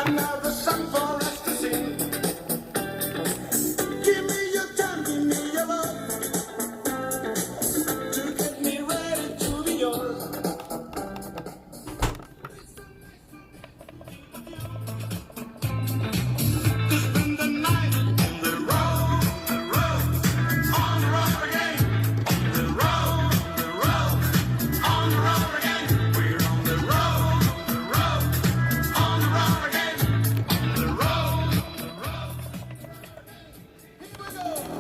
Another song for us to sing. Give me your time, give me your love, to get me ready to be yours. To spend the night on the road, on the road again, on the road, on the road again. We're on the road, on the road again, on the road. Here we go.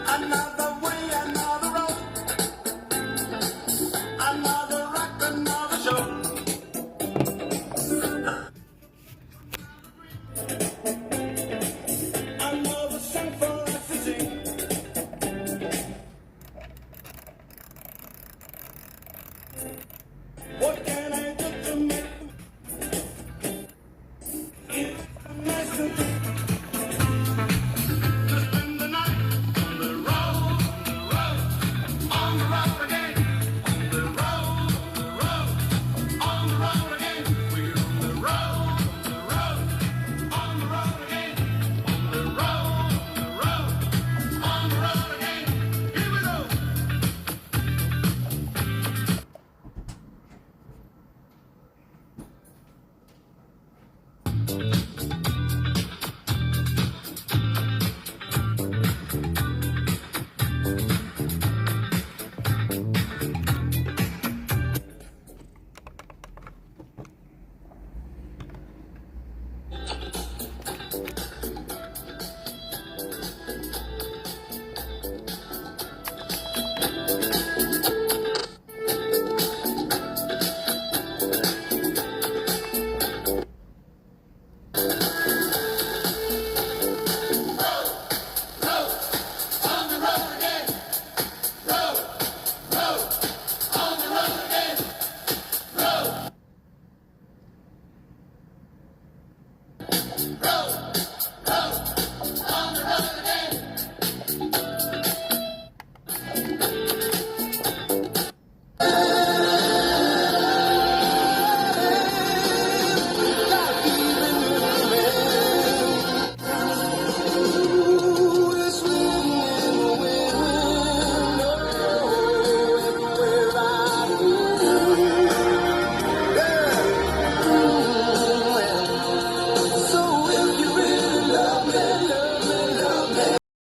Another way, another road, another rock, another show. Another song for us to sing. What can